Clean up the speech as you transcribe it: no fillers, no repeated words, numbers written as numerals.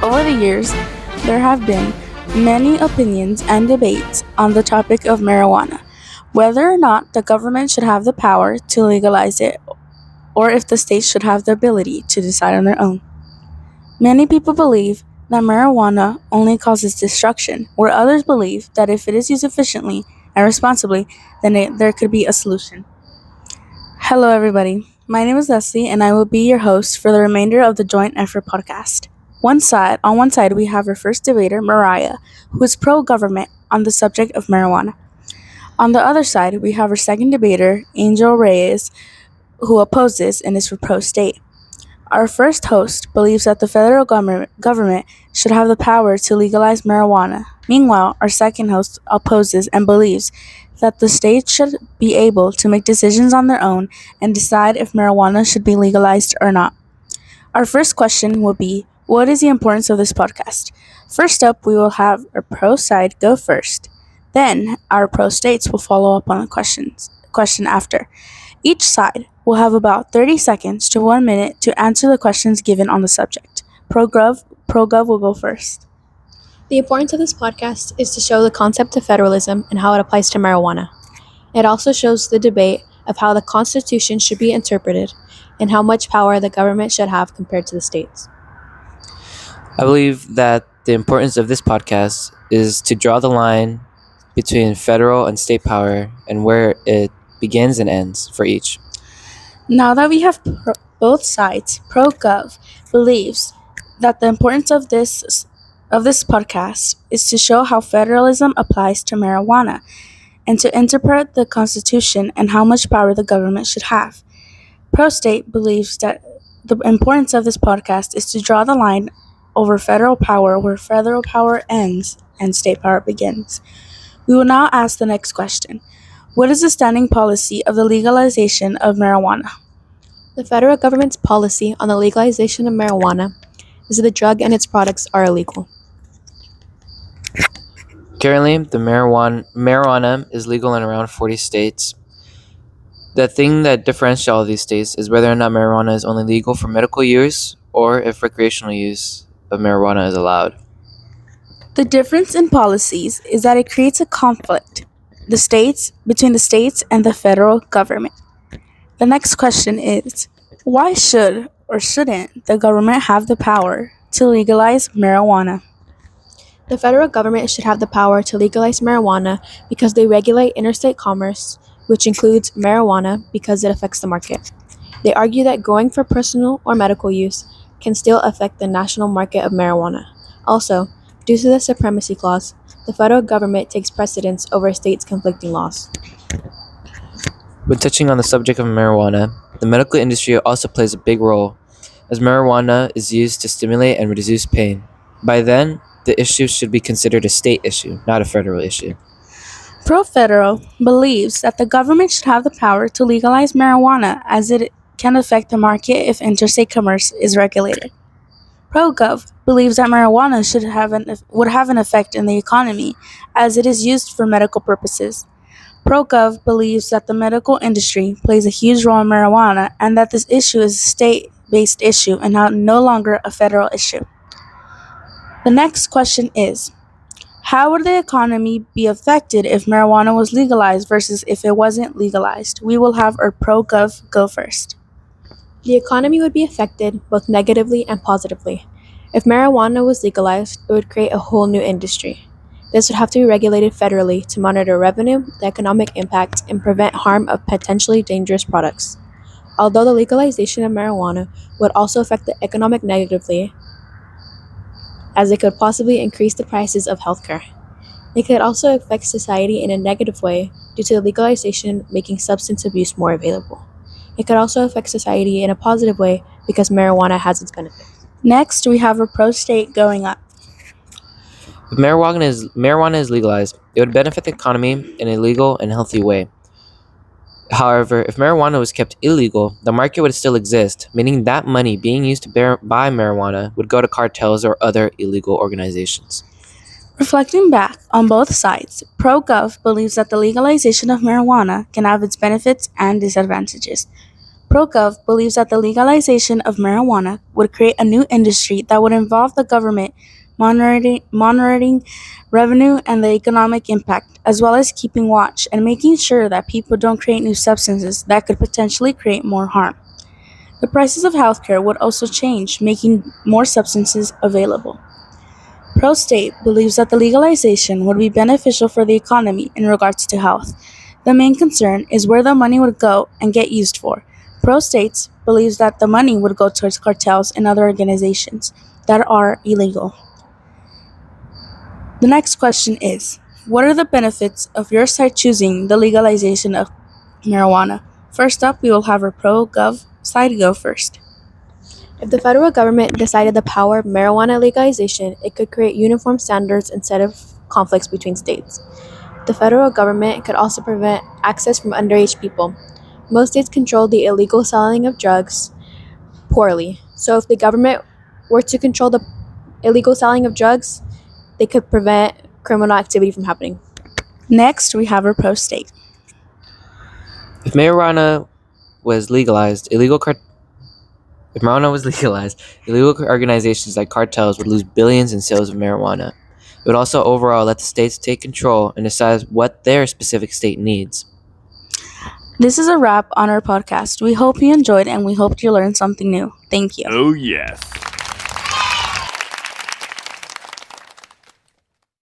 Over the years, there have been many opinions and debates on the topic of marijuana, whether or not the government should have the power to legalize it or if the states should have the ability to decide on their own. Many people believe that marijuana only causes destruction, where others believe that if it is used efficiently and responsibly, then there could be a solution. Hello, everybody. My name is Leslie, and I will be your host for the remainder of the Joint Effort podcast. On one side, we have our first debater, Mariah, who is pro-government on the subject of marijuana. On the other side, we have our second debater, Angel Reyes, who opposes and is for pro-state. Our first host believes that the federal government should have the power to legalize marijuana. Meanwhile, our second host opposes and believes that the states should be able to make decisions on their own and decide if marijuana should be legalized or not. Our first question will be, what is the importance of this podcast? First up, we will have our pro side go first. Then, our pro states will follow up on the question after. Each side will have about 30 seconds to 1 minute to answer the questions given on the subject. Pro-Gov will go first. The importance of this podcast is to show the concept of federalism and how it applies to marijuana. It also shows the debate of how the Constitution should be interpreted and how much power the government should have compared to the states. I believe that the importance of this podcast is to draw the line between federal and state power and where it begins and ends for each. Now that we have both sides, Pro-Gov believes that the importance of this podcast is to show how federalism applies to marijuana and to interpret the Constitution and how much power the government should have. Pro-State believes that the importance of this podcast is to draw the line over federal power where federal power ends and state power begins. We will now ask the next question. What is the standing policy of the legalization of marijuana? The federal government's policy on the legalization of marijuana is that the drug and its products are illegal. Currently, the marijuana is legal in around 40 states. The thing that differentiates all of these states is whether or not marijuana is only legal for medical use or if recreational use of marijuana is allowed. The difference in policies is that it creates a conflict between the states and the federal government. The next question is, why should or shouldn't the government have the power to legalize marijuana? The federal government should have the power to legalize marijuana because they regulate interstate commerce, which includes marijuana because it affects the market. They argue that growing for personal or medical use can still affect the national market of marijuana. Also, due to the Supremacy Clause, the federal government takes precedence over states' conflicting laws. When touching on the subject of marijuana, the medical industry also plays a big role, as marijuana is used to stimulate and reduce pain. By then, the issue should be considered a state issue, not a federal issue. Pro-federal believes that the government should have the power to legalize marijuana as it can affect the market if interstate commerce is regulated. Pro-Gov believes that marijuana would have an effect in the economy as it is used for medical purposes. Pro-Gov believes that the medical industry plays a huge role in marijuana and that this issue is a state-based issue and no longer a federal issue. The next question is, how would the economy be affected if marijuana was legalized versus if it wasn't legalized? We will have our Pro-Gov go first. The economy would be affected both negatively and positively. If marijuana was legalized, it would create a whole new industry. This would have to be regulated federally to monitor revenue, the economic impact, and prevent harm of potentially dangerous products. Although the legalization of marijuana would also affect the economic negatively, as it could possibly increase the prices of healthcare. It could also affect society in a negative way due to the legalization making substance abuse more available. It could also affect society in a positive way because marijuana has its benefits. Next, we have a pro-state going up. If marijuana is legalized, it would benefit the economy in a legal and healthy way. However, if marijuana was kept illegal, the market would still exist, meaning that money being used to buy marijuana would go to cartels or other illegal organizations. Reflecting back on both sides, Pro-Gov believes that the legalization of marijuana can have its benefits and disadvantages. ProGov believes that the legalization of marijuana would create a new industry that would involve the government monitoring revenue and the economic impact, as well as keeping watch and making sure that people don't create new substances that could potentially create more harm. The prices of healthcare would also change, making more substances available. Pro State believes that the legalization would be beneficial for the economy in regards to health. The main concern is where the money would go and get used for. Pro States believes that the money would go towards cartels and other organizations that are illegal. The next question is, what are the benefits of your side choosing the legalization of marijuana? First up, we will have our pro-gov side go first. If the federal government decided the power of marijuana legalization, it could create uniform standards instead of conflicts between states. The federal government could also prevent access from underage people. Most states control the illegal selling of drugs poorly. So if the government were to control the illegal selling of drugs, they could prevent criminal activity from happening. Next, we have our pro-state. If marijuana was legalized, if marijuana was legalized, illegal organizations like cartels would lose billions in sales of marijuana. It would also overall let the states take control and decide what their specific state needs. This is a wrap on our podcast. We hope you enjoyed and we hope you learned something new. Thank you. Oh, yes.